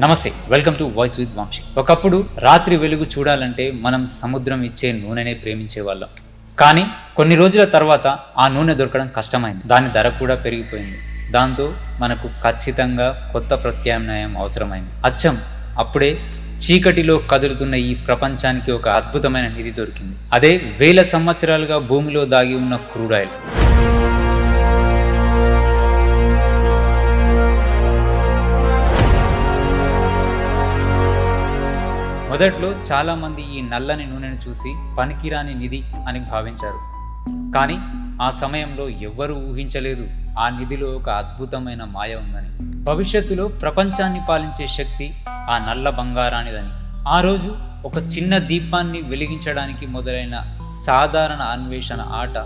నమస్తే, welcome to voice with Vamshi. ఒకప్పుడు రాత్రి వెలుగు చూడాలంటే మనం సముద్రం ఇచ్చే నూనెనే ప్రేమించేవాళ్ళం. కానీ కొన్ని రోజుల తర్వాత ఆ నూనె దొరకడం కష్టమైంది. దాని ధర కూడా పెరిగిపోయింది. దాంతో మనకు ఖచ్చితంగా కొత్త ప్రత్యామ్నాయం అవసరమైంది. అచ్చం అప్పుడే చీకటిలో కదులుతున్న ఈ ప్రపంచానికి ఒక అద్భుతమైన నిధి దొరికింది. అదే వేల సంవత్సరాలుగా భూమిలో దాగి ఉన్న క్రూడ్ ఆయిల్. మొదట్లో చాలామంది ఈ నల్లని నూనెను చూసి పనికిరాని నిధి అని భావించారు. కానీ ఆ సమయంలో ఎవ్వరూ ఊహించలేదు ఆ నిధిలో ఒక అద్భుతమైన మాయ ఉందని. భవిష్యత్తులో ప్రపంచాన్ని పాలించే శక్తి ఆ నల్ల బంగారానిదని. ఆ రోజు ఒక చిన్న దీపాన్ని వెలిగించడానికి మొదలైన సాధారణ అన్వేషణ ఆట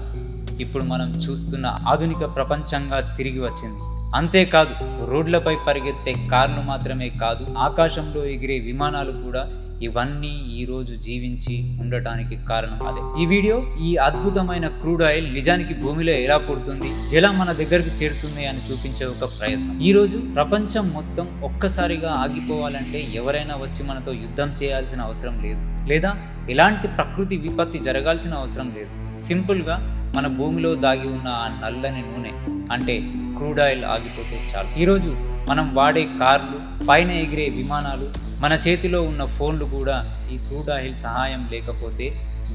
ఇప్పుడు మనం చూస్తున్న ఆధునిక ప్రపంచంగా తిరిగి వచ్చింది. అంతేకాదు, రోడ్లపై పరిగెత్తే కార్లు మాత్రమే కాదు, ఆకాశంలో ఎగిరే విమానాలు కూడా ఇవన్నీ ఈ రోజు జీవించి ఉండటానికి కారణం అదే. ఈ వీడియో ఈ అద్భుతమైన క్రూడ్ ఆయిల్ నిజానికి భూమిలో ఎలా పుడుతుంది, ఎలా మన దగ్గరకు చేరుతుంది అని చూపించే ఒక ప్రయత్నం. ఈ రోజు ప్రపంచం మొత్తం ఒక్కసారిగా ఆగిపోవాలంటే ఎవరైనా వచ్చి మనతో యుద్ధం చేయాల్సిన అవసరం లేదు, లేదా ఎలాంటి ప్రకృతి విపత్తి జరగాల్సిన అవసరం లేదు. సింపుల్గా మన భూమిలో దాగి ఉన్న ఆ నల్లని నూనె అంటే క్రూడ్ ఆయిల్ ఆగిపోతే చాలు. ఈరోజు మనం వాడే కార్లు, పైన ఎగిరే విమానాలు, మన చేతిలో ఉన్న ఫోన్లు కూడా ఈ క్రూడ్ ఆయిల్ సహాయం లేకపోతే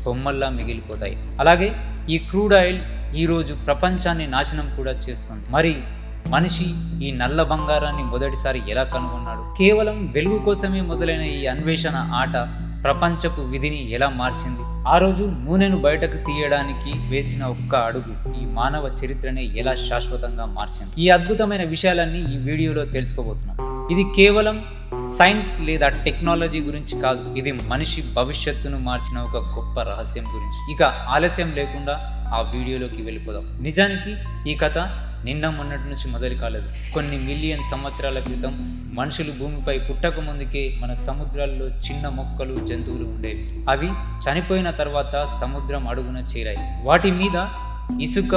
బొమ్మల్లా మిగిలిపోతాయి. అలాగే ఈ క్రూడ్ ఆయిల్ ఈరోజు ప్రపంచాన్ని నాశనం కూడా చేస్తుంది. మరి మనిషి ఈ నల్ల బంగారాన్ని మొదటిసారి ఎలా కనుగొన్నాడు? కేవలం వెలుగు కోసమే మొదలైన ఈ అన్వేషణ ఆట ప్రపంచపు విధిని ఎలా మార్చింది? ఆ రోజు నూనెను బయటకు తీయడానికి వేసిన ఒక్క అడుగు ఈ మానవ చరిత్రనే ఎలా శాశ్వతంగా మార్చింది? ఈ అద్భుతమైన విషయాలన్నీ ఈ వీడియోలో తెలుసుకోబోతున్నాం. ఇది కేవలం సైన్స్ లేదా టెక్నాలజీ గురించి కాదు, ఇది మనిషి భవిష్యత్తును మార్చిన ఒక గొప్ప రహస్యం గురించి. ఇక ఆలస్యం లేకుండా ఆ వీడియోలోకి వెళ్ళిపోదాం. నిజానికి ఈ కథ నిన్న మొన్నటి నుంచి మొదలు కాలేదు. కొన్ని మిలియన్ సంవత్సరాల క్రితం మనుషులు భూమిపై పుట్టక ముందుకే మన సముద్రాల్లో చిన్న మొక్కలు, జంతువులు ఉండేవి. అవి చనిపోయిన తర్వాత సముద్రం అడుగున చేరాయి. వాటి మీద ఇసుక,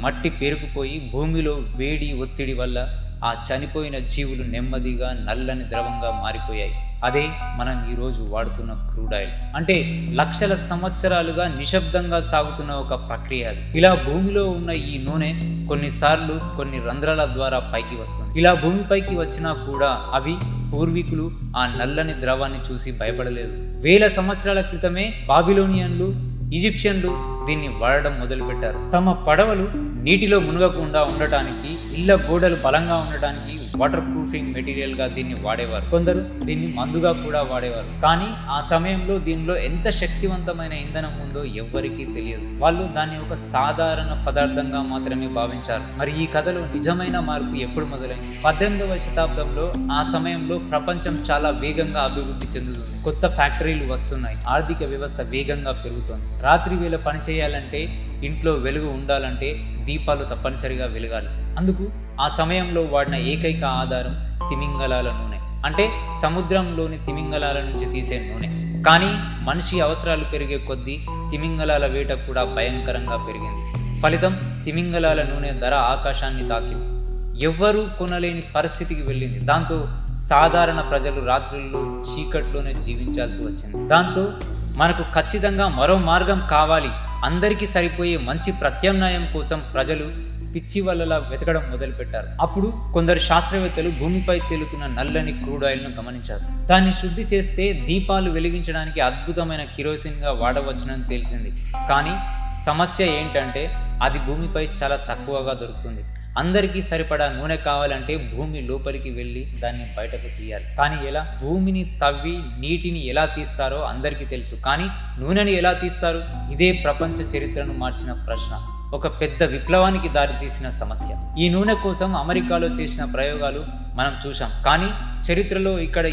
మట్టి పేరుకుపోయి భూమిలో వేడి, ఒత్తిడి వల్ల ఆ చనిపోయిన జీవులు నెమ్మదిగా నల్లని ద్రవంగా మారిపోయాయి. అదే మనం ఈరోజు వాడుతున్న క్రూడ్ ఆయిల్. అంటే లక్షల సంవత్సరాలుగా నిశ్శబ్దంగా సాగుతున్న ఒక ప్రక్రియ అది. ఇలా భూమిలో ఉన్న ఈ నూనె కొన్నిసార్లు కొన్ని రంధ్రాల ద్వారా పైకి వస్తుంది. ఇలా భూమిపైకి వచ్చినా కూడా అవి పూర్వీకులు ఆ నల్లని ద్రవాన్ని చూసి భయపడలేదు. వేల సంవత్సరాల క్రితమే బాబిలోనియన్లు, ఈజిప్షియన్లు దీన్ని వాడడం మొదలుపెట్టారు. తమ పడవలు నీటిలో మునగకుండా ఉండటానికి, ఇళ్ల గోడలు బలంగా ఉండటానికి వాటర్ ప్రూఫింగ్ మెటీరియల్ గా దీన్ని వాడేవారు. కొందరు దీన్ని మందుగా కూడా వాడేవారు. కానీ ఆ సమయంలో దీనిలో ఎంత శక్తివంతమైన ఇంధనం ఉందో ఎవ్వరికీ తెలియదు. వాళ్ళు దాన్ని ఒక సాధారణ పదార్థంగా మాత్రమే భావించారు. మరి ఈ కథలో నిజమైన మార్పు ఎప్పుడు మొదలైంది? 18వ శతాబ్దంలో. ఆ సమయంలో ప్రపంచం చాలా వేగంగా అభివృద్ధి చెందుతుంది. కొత్త ఫ్యాక్టరీలు వస్తున్నాయి, ఆర్థిక వ్యవస్థ వేగంగా పెరుగుతోంది. రాత్రి వేళ పని చేయాలంటే, ఇంట్లో వెలుగు ఉండాలంటే దీపాలు తప్పనిసరిగా వెలగాలి. అందుకు ఆ సమయంలో వాడిన ఏకైక ఆధారం తిమింగలాల నూనె, అంటే సముద్రంలోని తిమింగలాల నుంచి తీసే నూనె. కానీ మనిషి అవసరాలు పెరిగే కొద్దీ తిమింగలాల వేట కూడా భయంకరంగా పెరిగింది. ఫలితం తిమింగలాల నూనె ధర ఆకాశాన్ని తాకింది. ఎవ్వరూ కొనలేని పరిస్థితికి వెళ్ళింది. దాంతో సాధారణ ప్రజలు రాత్రుల్లో చీకట్లోనే జీవించాల్సి వచ్చింది. దాంతో మనకు ఖచ్చితంగా మరో మార్గం కావాలి, అందరికీ సరిపోయే మంచి ప్రత్యామ్నాయం కోసం ప్రజలు పిచ్చి వలలా వెతకడం మొదలుపెట్టారు. అప్పుడు కొందరు శాస్త్రవేత్తలు భూమిపై తేలుతున్న నల్లని క్రూడ్ ఆయిల్ను గమనించారు. దాన్ని శుద్ధి చేస్తే దీపాలు వెలిగించడానికి అద్భుతమైన కిరోసిన్గా వాడవచ్చునని తెలిసింది. కానీ సమస్య ఏంటంటే అది భూమిపై చాలా తక్కువగా దొరుకుతుంది. అందరికీ సరిపడా నూనె కావాలంటే భూమి లోపలికి వెళ్ళి దాన్ని బయటకు తీయాలి. కానీ ఎలా? భూమిని తవ్వి నీటిని ఎలా తీస్తారో అందరికీ తెలుసు, కానీ నూనెని ఎలా తీస్తారు? ఇదే ప్రపంచ చరిత్రను మార్చిన ప్రశ్న, ఒక పెద్ద విప్లవానికి దారితీసిన సమస్య. ఈ నూనె కోసం అమెరికాలో చేసిన ప్రయోగాలు మనం చూసాం. కానీ చరిత్రలో ఇక్కడ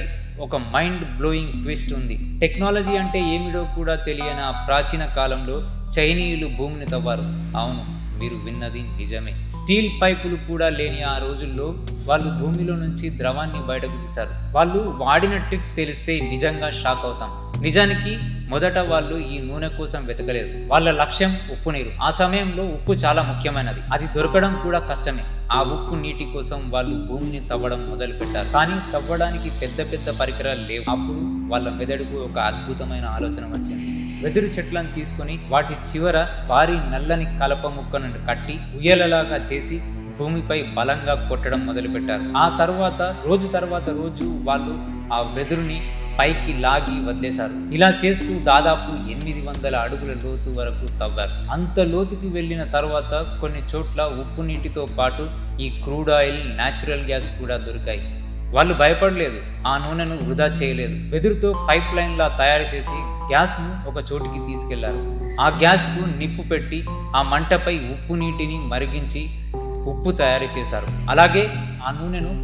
ఒక మైండ్ బ్లోయింగ్ ట్విస్ట్ ఉంది. టెక్నాలజీ అంటే ఏమిటో కూడా తెలియని ఆ ప్రాచీన కాలంలో చైనీయులు భూమిని తవ్వారు. అవును, మీరు విన్నది నిజమే. స్టీల్ పైపులు కూడా లేని ఆ రోజుల్లో వాళ్ళు భూమిలో నుంచి ద్రవాన్ని బయటకు తీశారు. వాళ్ళు వాడిన ట్రిక్ తెలిస్తే నిజంగా షాక్ అవుతాం. నిజానికి మొదట వాళ్ళు ఈ నూనె కోసం వెతకలేదు. వాళ్ళ లక్ష్యం ఉప్పు నీరు. ఆ సమయంలో ఉప్పు చాలా ముఖ్యమైనది, అది దొరకడం కూడా కష్టమే. ఆ ఉప్పు నీటి కోసం వాళ్ళు భూమిని తవ్వడం మొదలుపెట్టారు. కానీ తవ్వడానికి పెద్ద పెద్ద పరికరాలు లేవు. అప్పుడు వాళ్ళ మెదడుకు ఒక అద్భుతమైన ఆలోచన వచ్చింది. వెదురు చెట్లను తీసుకొని వాటి చివర భారీ నల్లని కలప ముక్కను కట్టి ఉయ్యలలాగా చేసి భూమిపై బలంగా కొట్టడం మొదలుపెట్టారు. ఆ తర్వాత రోజు వాళ్ళు ఆ వెదురుని పైకి లాగి వదిలేశారు. ఇలా చేస్తూ దాదాపు 800 అడుగుల లోతు వరకు తవ్వారు. అంత లోతుకి వెళ్ళిన తర్వాత కొన్ని చోట్ల ఉప్పు నీటితో పాటు ఈ క్రూడ్ ఆయిల్, న్యాచురల్ గ్యాస్ కూడా దొరికాయి. వాళ్ళు భయపడలేదు, ఆ నూనెను వృధా చేయలేదు. వెదురుతో పైప్ లైన్లా తయారు చేసి గ్యాస్ను ఒక చోటికి తీసుకెళ్లారు. ఆ గ్యాస్కు నిప్పు పెట్టి ఆ మంటపై ఉప్పు నీటిని మరిగించి ఉప్పు తయారు చేశారు. అలాగే ఆ నూనెను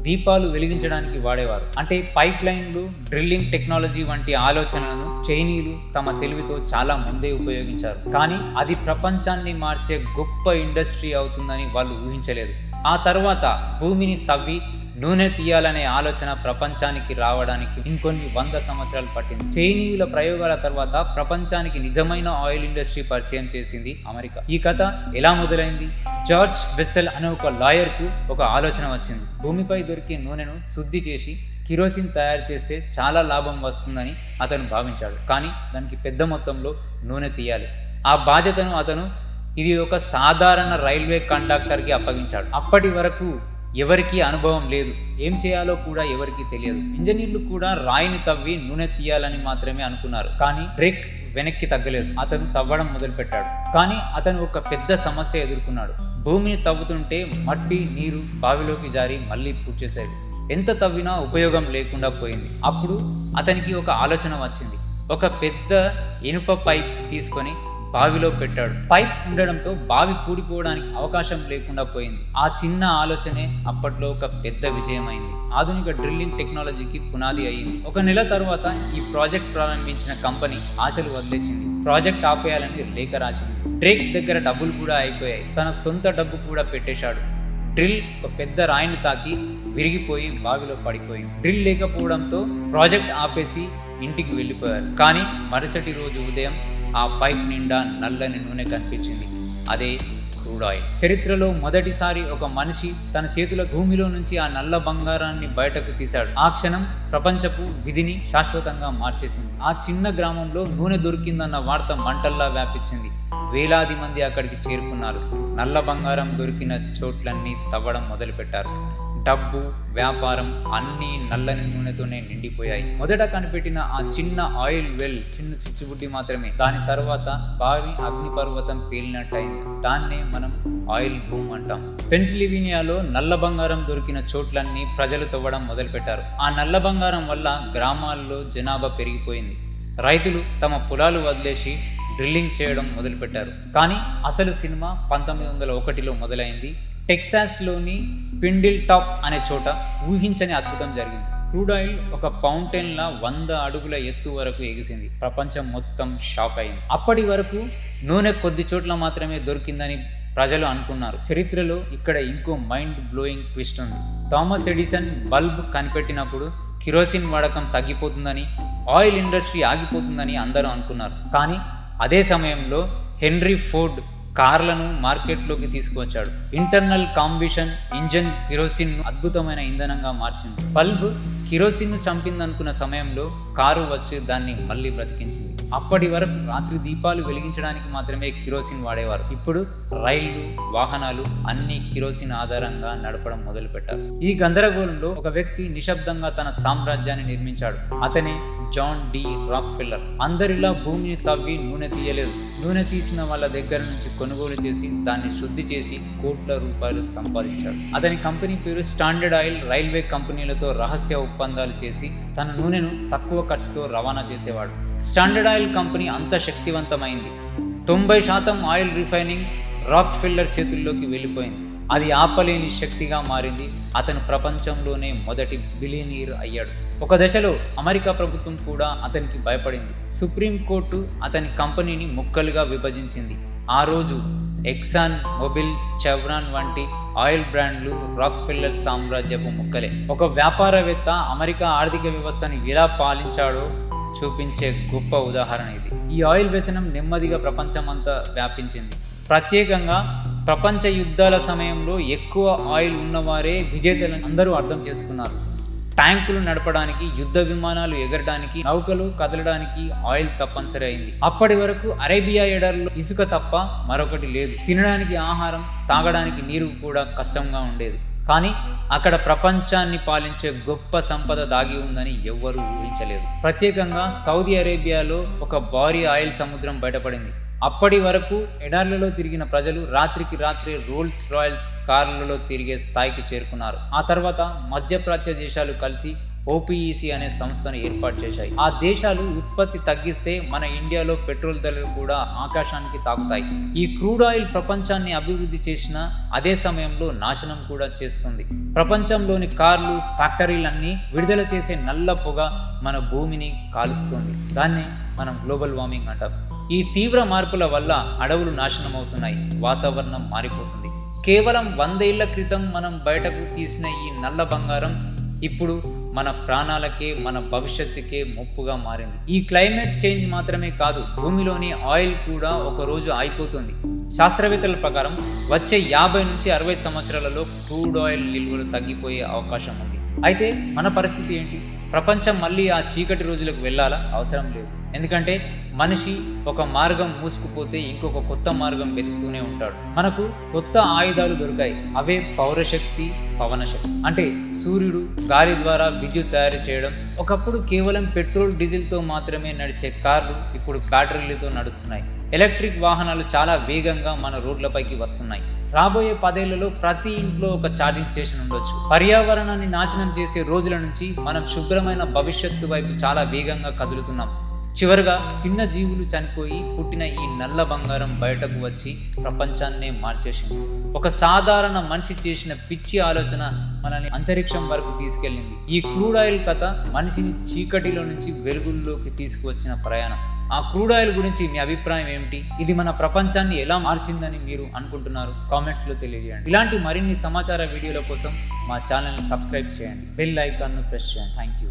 దీపాలు వెలిగించడానికి వాడేవారు. అంటే పైప్ లైన్లు, డ్రిల్లింగ్ టెక్నాలజీ వంటి ఆలోచనలను చైనీయులు తమ తెలివితో చాలా ముందే ఉపయోగించారు. కానీ అది ప్రపంచాన్ని మార్చే గొప్ప ఇండస్ట్రీ అవుతుందని వాళ్ళు ఊహించలేదు. ఆ తర్వాత భూమిని తవ్వి నూనె తీయాలనే ఆలోచన ప్రపంచానికి రావడానికి ఇంకొన్ని 100 సంవత్సరాలు పట్టింది. చైనీయుల ప్రయోగాల తర్వాత ప్రపంచానికి నిజమైన ఆయిల్ ఇండస్ట్రీ పరిచయం చేసింది అమెరికా. ఈ కథ ఎలా మొదలైంది? జార్జ్ బెస్సెల్ అనే ఒక లాయర్కు ఒక ఆలోచన వచ్చింది. భూమిపై దొరికే నూనెను శుద్ధి చేసి కిరోసిన్ తయారు చేస్తే చాలా లాభం వస్తుందని అతను భావించాడు. కానీ దానికి పెద్ద మొత్తంలో నూనె తీయాలి. ఆ బాధ్యతను అతను ఇది ఒక సాధారణ రైల్వే కండక్టర్కి అప్పగించాడు. అప్పటి వరకు ఎవరికీ అనుభవం లేదు, ఏం చేయాలో కూడా ఎవరికీ తెలియదు. ఇంజనీర్లు కూడా రాయిని తవ్వి నూనె తీయాలని మాత్రమే అనుకున్నారు. కానీ డ్రేక్ వెనక్కి తగ్గలేదు. అతను తవ్వడం మొదలుపెట్టాడు. కానీ అతను ఒక పెద్ద సమస్య ఎదుర్కొన్నాడు. భూమిని తవ్వుతుంటే మట్టి, నీరు బావిలోకి జారి మళ్ళీ పూడ్చేసేది. ఎంత తవ్వినా ఉపయోగం లేకుండా పోయింది. అప్పుడు అతనికి ఒక ఆలోచన వచ్చింది. ఒక పెద్ద ఇనుప పైప్ తీసుకొని బావిలో పెట్టాడు. పైప్ ఉండడంతో బావి పూడిపోవడానికి అవకాశం లేకుండా పోయింది. ఆ చిన్న ఆలోచనే అప్పట్లో ఒక పెద్ద విజయమైంది. ఆధునిక డ్రిల్లింగ్ టెక్నాలజీకి పునాది అయింది. 1 నెల తర్వాత ఈ ప్రాజెక్ట్ ప్రారంభించిన కంపెనీ ఆశలు వదిలేసింది. ప్రాజెక్ట్ ఆపేయాలని లేఖ రాసింది. డ్రేక్ దగ్గర డబ్బులు కూడా అయిపోయాయి. తన సొంత డబ్బు కూడా పెట్టేశాడు. డ్రిల్ ఒక పెద్ద రాయిని తాకి విరిగిపోయి బావిలో పడిపోయింది. డ్రిల్ లేకపోవడంతో ప్రాజెక్ట్ ఆపేసి ఇంటికి వెళ్ళిపోయారు. కానీ మరుసటి రోజు ఉదయం ఆ పైప్ నిండా నల్లని నూనె కనిపించింది. అదే క్రూడ్ ఆయిల్. చరిత్రలో మొదటిసారి ఒక మనిషి తన చేతుల భూమిలో నుంచి ఆ నల్ల బంగారాన్ని బయటకు తీశాడు. ఆ క్షణం ప్రపంచపు విధిని శాశ్వతంగా మార్చేసింది. ఆ చిన్న గ్రామంలో నూనె దొరికిందన్న వార్త మంటల్లా వ్యాపించింది. వేలాది మంది అక్కడికి చేరుకున్నారు. నల్ల బంగారం దొరికిన చోట్లన్నీ తవ్వడం మొదలుపెట్టారు. డబ్బు, వ్యాపారం అన్నీ నల్లని నూనెతోనే నిండిపోయాయి. మొదట కనిపెట్టిన ఆ చిన్న ఆయిల్ వెల్ చిన్న చిచ్చుబుడ్డి మాత్రమే. దాని తర్వాత భారీ అగ్నిపర్వతం పేలినట్టయింది. దాన్నే మనం ఆయిల్ బూమ్ అంటాం. పెన్సిల్వేనియాలో నల్ల బంగారం దొరికిన చోట్లన్నీ ప్రజలు తవ్వడం మొదలుపెట్టారు. ఆ నల్ల బంగారం వల్ల గ్రామాల్లో జనాభా పెరిగిపోయింది. రైతులు తమ పొలాలు వదిలేసి డ్రిల్లింగ్ చేయడం మొదలుపెట్టారు. కానీ అసలు సినిమా 1901లో మొదలైంది. టెక్సాస్లోని స్పిండిల్ టాప్ అనే చోట ఊహించని అద్భుతం జరిగింది. క్రూడ్ ఆయిల్ ఒక ఫౌంటైన్లా 100 అడుగుల ఎత్తు వరకు ఎగిసింది. ప్రపంచం మొత్తం షాక్ అయింది. అప్పటి వరకు నూనె కొద్ది చోట్ల మాత్రమే దొరికిందని ప్రజలు అనుకున్నారు. చరిత్రలో ఇక్కడ ఇంకో మైండ్ బ్లోయింగ్ ట్విస్ట్ ఉంది. థామస్ ఎడిసన్ బల్బ్ కనిపెట్టినప్పుడు కిరోసిన్ వాడకం తగ్గిపోతుందని, ఆయిల్ ఇండస్ట్రీ ఆగిపోతుందని అందరూ అనుకున్నారు. కానీ అదే సమయంలో హెన్రీ ఫోర్డ్ కార్లను మార్కెట్లోకి తీసుకువచ్చాడు. ఇంటర్నల్ కాంబషన్ ఇంజన్ కిరోసిన్ను అద్భుతమైన ఇంధనంగా మార్చింది. బల్బ్ కిరోసిన్ను చంపిందనుకున్న సమయంలో కారు వచ్చి దాన్ని మళ్ళీ బ్రతికించింది. అప్పటి వరకు రాత్రి దీపాలు వెలిగించడానికి మాత్రమే కిరోసిన్ వాడేవారు. ఇప్పుడు రైళ్లు, వాహనాలు అన్ని కిరోసిన్ ఆధారంగా నడపడం మొదలుపెట్టారు. ఈ గందరగోళంలో ఒక వ్యక్తి నిశ్శబ్దంగా తన సామ్రాజ్యాన్ని నిర్మించాడు. అతనే జాన్ డి రాక్ఫెల్లర్. అందరిలా భూమిని తవ్వి నూనె తీయలేదు. నూనె తీసిన వాళ్ళ దగ్గర నుంచి కొనుగోలు చేసి దాన్ని శుద్ధి చేసి కోట్ల రూపాయలు సంపాదించాడు. అతని కంపెనీ పేరు స్టాండర్డ్ ఆయిల్. రైల్వే కంపెనీలతో రహస్య ఒప్పందాలు చేసి తన నూనెను తక్కువ ఖర్చుతో రవాణా చేసేవాడు. స్టాండర్డ్ ఆయిల్ కంపెనీ అంత శక్తివంతమైంది. 90% ఆయిల్ రిఫైనింగ్ రాక్ఫెల్లర్ చేతుల్లోకి వెళ్ళిపోయింది. అది ఆపలేని శక్తిగా మారింది. అతను ప్రపంచంలోనే మొదటి బిలియనీర్ అయ్యాడు. ఒక దశలో అమెరికా ప్రభుత్వం కూడా అతనికి భయపడింది. సుప్రీంకోర్టు అతని కంపెనీని ముక్కలుగా విభజించింది. ఆ రోజు ఎక్సాన్ మొబిల్, చెవ్రాన్ వంటి ఆయిల్ బ్రాండ్లు రాక్ఫెల్లర్ సామ్రాజ్యపు ముక్కలే. ఒక వ్యాపారవేత్త అమెరికా ఆర్థిక వ్యవస్థను ఎలా పాలించాడో చూపించే గొప్ప ఉదాహరణ ఇది. ఈ ఆయిల్ వ్యసనం నెమ్మదిగా ప్రపంచమంతా వ్యాపించింది. ప్రత్యేకంగా ప్రపంచ యుద్ధాల సమయంలో ఎక్కువ ఆయిల్ ఉన్నవారే విజేతలని అందరూ అర్థం చేసుకున్నారు. ట్యాంకులు నడపడానికి, యుద్ధ విమానాలు ఎగరడానికి, నౌకలు కదలడానికి ఆయిల్ తప్పనిసరి అయింది. అప్పటి వరకు అరేబియా ఎడారిలో ఇసుక తప్ప మరొకటి లేదు. తినడానికి ఆహారం, తాగడానికి నీరు కూడా కష్టంగా ఉండేది. కానీ అక్కడ ప్రపంచాన్ని పాలించే గొప్ప సంపద దాగి ఉందని ఎవ్వరూ ఊహించలేదు. ప్రత్యేకంగా సౌదీ అరేబియాలో ఒక భారీ ఆయిల్ సముద్రం బయటపడింది. అప్పటి వరకు ఎడార్లలో తిరిగిన ప్రజలు రాత్రికి రాత్రే రోల్స్ రాయల్స్ కార్లలో తిరిగే స్థాయికి చేరుకున్నారు. ఆ తర్వాత మధ్యప్రాచ్య దేశాలు కలిసి ఓపీఈసీ అనే సంస్థను ఏర్పాటు చేశాయి. ఆ దేశాలు ఉత్పత్తి తగ్గిస్తే మన ఇండియాలో పెట్రోల్ ధరలు కూడా ఆకాశానికి తాకుతాయి. ఈ క్రూడ్ ఆయిల్ ప్రపంచాన్ని అభివృద్ధి చేసిన అదే సమయంలో నాశనం కూడా చేస్తుంది. ప్రపంచంలోని కార్లు, ఫ్యాక్టరీలన్నీ విడుదల చేసే నల్ల పొగ మన భూమిని కాలుస్తుంది. దాన్ని మనం గ్లోబల్ వార్మింగ్ అంటాం. ఈ తీవ్ర మార్పుల వల్ల అడవులు నాశనం అవుతున్నాయి, వాతావరణం మారిపోతుంది. కేవలం 100 ఏళ్ల క్రితం మనం బయటకు తీసిన ఈ నల్ల బంగారం ఇప్పుడు మన ప్రాణాలకే, మన భవిష్యత్తుకే ముప్పుగా మారింది. ఈ క్లైమేట్ చేంజ్ మాత్రమే కాదు, భూమిలోని ఆయిల్ కూడా ఒకరోజు అయిపోతుంది. శాస్త్రవేత్తల ప్రకారం వచ్చే 50 నుంచి 60 సంవత్సరాలలో క్రూడ్ ఆయిల్ నిల్వలు తగ్గిపోయే అవకాశం ఉంది. అయితే మన పరిస్థితి ఏంటి? ప్రపంచం మళ్ళీ ఆ చీకటి రోజులకు వెళ్ళాలా? అవసరం లేదు. ఎందుకంటే మనిషి ఒక మార్గం మూసుకుపోతే ఇంకొక కొత్త మార్గం వెతుకుతూనే ఉంటాడు. మనకు కొత్త ఆయుధాలు దొరికాయి. అవే పౌరశక్తి, పవనశక్తి. అంటే సూర్యుడు, గాలి ద్వారా విద్యుత్ తయారు చేయడం. ఒకప్పుడు కేవలం పెట్రోల్, డీజిల్తో మాత్రమే నడిచే కార్లు ఇప్పుడు బ్యాటరీలతో నడుస్తున్నాయి. ఎలక్ట్రిక్ వాహనాలు చాలా వేగంగా మన రోడ్లపైకి వస్తున్నాయి. రాబోయే 10 ఏళ్లలో ప్రతి ఇంట్లో ఒక ఛార్జింగ్ స్టేషన్ ఉండొచ్చు. పర్యావరణాన్ని నాశనం చేసే రోజుల నుంచి మనం శుభ్రమైన భవిష్యత్తు వైపు చాలా వేగంగా కదులుతున్నాం. చివరిగా చిన్న జీవులు చనిపోయి పుట్టిన ఈ నల్ల బంగారం బయటకు వచ్చి ప్రపంచాన్నే మార్చేసింది. ఒక సాధారణ మనిషి చేసిన పిచ్చి ఆలోచన మనల్ని అంతరిక్షం వరకు తీసుకెళ్ళింది. ఈ క్రూడ్ ఆయిల్ కథ మనిషిని చీకటిలో నుంచి వెలుగుల్లోకి తీసుకువచ్చిన ప్రయాణం. ఆ క్రూడ్ ఆయిల్ గురించి మీ అభిప్రాయం ఏమిటి? ఇది మన ప్రపంచాన్ని ఎలా మార్చిందని మీరు అనుకుంటున్నారు? కామెంట్స్లో తెలియజేయండి. ఇలాంటి మరిన్ని సమాచార వీడియోల కోసం మా ఛానల్ని సబ్స్క్రైబ్ చేయండి, బెల్ ఐకాన్ను ప్రెస్ చేయండి. Thank you.